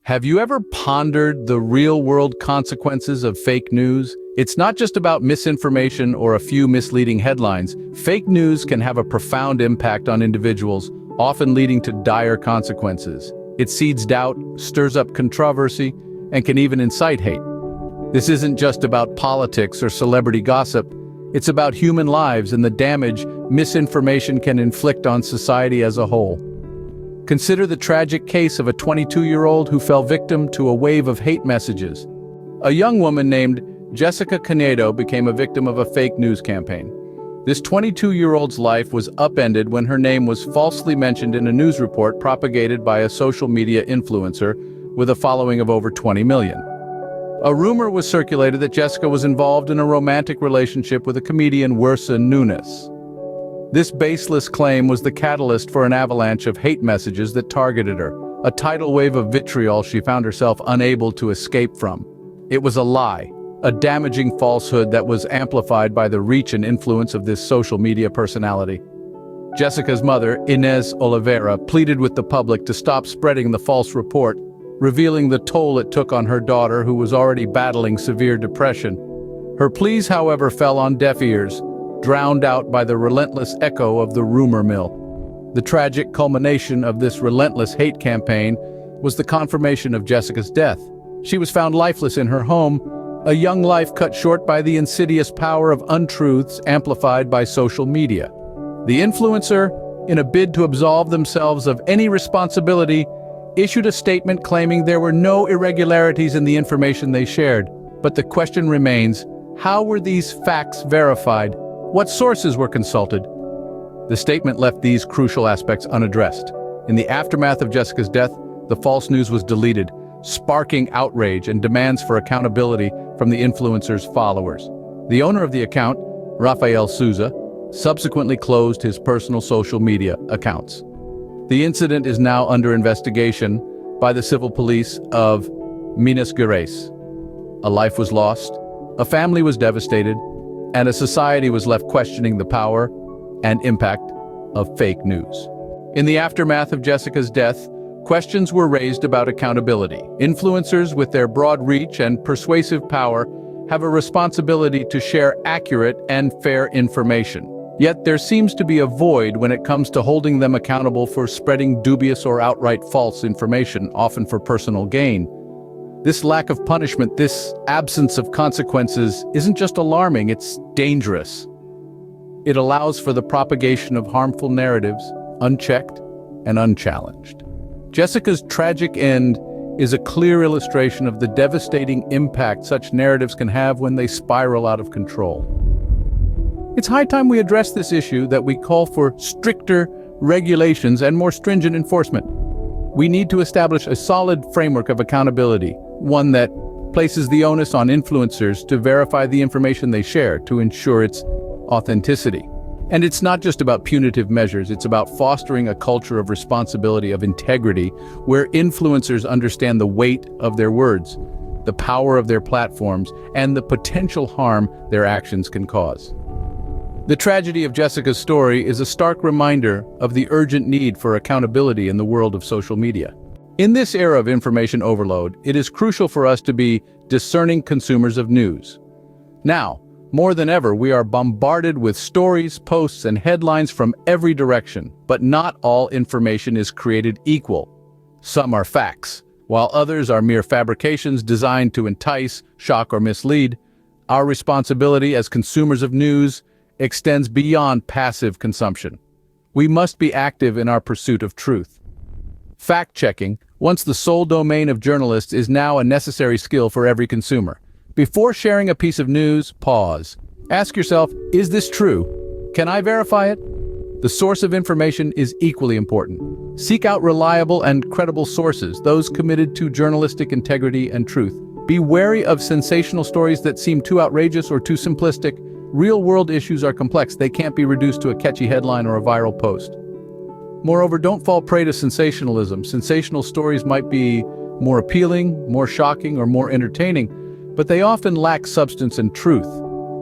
Have you ever pondered the real-world consequences of fake news? It's not just about misinformation or a few misleading headlines. Fake news can have a profound impact on individuals, often leading to dire consequences. It seeds doubt, stirs up controversy, and can even incite hate. This isn't just about politics or celebrity gossip. It's about human lives and the damage misinformation can inflict on society as a whole. Consider the tragic case of a 22-year-old who fell victim to a wave of hate messages. A young woman named Jessica Canedo became a victim of a fake news campaign. This 22-year-old's life was upended when her name was falsely mentioned in a news report propagated by a social media influencer with a following of over 20 million. A rumor was circulated that Jessica was involved in a romantic relationship with a comedian, Whindersson Nunes. This baseless claim was the catalyst for an avalanche of hate messages that targeted her, a tidal wave of vitriol she found herself unable to escape from. It was a lie, a damaging falsehood that was amplified by the reach and influence of this social media personality. Jessica's mother, Inez Oliveira, pleaded with the public to stop spreading the false report, revealing the toll it took on her daughter, who was already battling severe depression. Her pleas, however, fell on deaf ears, drowned out by the relentless echo of the rumor mill. The tragic culmination of this relentless hate campaign was the confirmation of Jessica's death. She was found lifeless in her home, a young life cut short by the insidious power of untruths amplified by social media. The influencer, in a bid to absolve themselves of any responsibility, issued a statement claiming there were no irregularities in the information they shared. But the question remains, how were these facts verified? What sources were consulted? The statement left these crucial aspects unaddressed. In the aftermath of Jessica's death, the false news was deleted, sparking outrage and demands for accountability from the influencer's followers. The owner of the account, Rafael Souza, subsequently closed his personal social media accounts. The incident is now under investigation by the civil police of Minas Gerais. A life was lost, a family was devastated, and a society was left questioning the power and impact of fake news. In the aftermath of Jessica's death, questions were raised about accountability. Influencers, with their broad reach and persuasive power, have a responsibility to share accurate and fair information. Yet there seems to be a void when it comes to holding them accountable for spreading dubious or outright false information, often for personal gain. This lack of punishment, this absence of consequences, isn't just alarming, it's dangerous. It allows for the propagation of harmful narratives, unchecked and unchallenged. Jessica's tragic end is a clear illustration of the devastating impact such narratives can have when they spiral out of control. It's high time we address this issue, that we call for stricter regulations and more stringent enforcement. We need to establish a solid framework of accountability, one that places the onus on influencers to verify the information they share to ensure its authenticity. And it's not just about punitive measures, it's about fostering a culture of responsibility, of integrity, where influencers understand the weight of their words, the power of their platforms, and the potential harm their actions can cause. The tragedy of Jessica's story is a stark reminder of the urgent need for accountability in the world of social media. In this era of information overload, it is crucial for us to be discerning consumers of news. Now, more than ever, we are bombarded with stories, posts, and headlines from every direction, but not all information is created equal. Some are facts, while others are mere fabrications designed to entice, shock, or mislead. Our responsibility as consumers of news extends beyond passive consumption. We must be active in our pursuit of truth. Fact-checking, once the sole domain of journalists, is now a necessary skill for every consumer. Before sharing a piece of news, pause. Ask yourself, is this true? Can I verify it? The source of information is equally important. Seek out reliable and credible sources, those committed to journalistic integrity and truth. Be wary of sensational stories that seem too outrageous or too simplistic. Real-world issues are complex. They can't be reduced to a catchy headline or a viral post. Moreover, don't fall prey to sensationalism. Sensational stories might be more appealing, more shocking, or more entertaining, but they often lack substance and truth.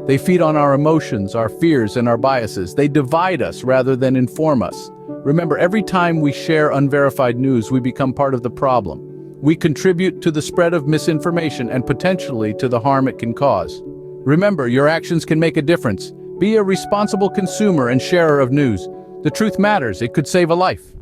They feed on our emotions, our fears, and our biases. They divide us rather than inform us. Remember, every time we share unverified news, we become part of the problem. we contribute to the spread of misinformation and potentially to the harm it can cause. Remember, your actions can make a difference. Be a responsible consumer and sharer of news. The truth matters, it could save a life.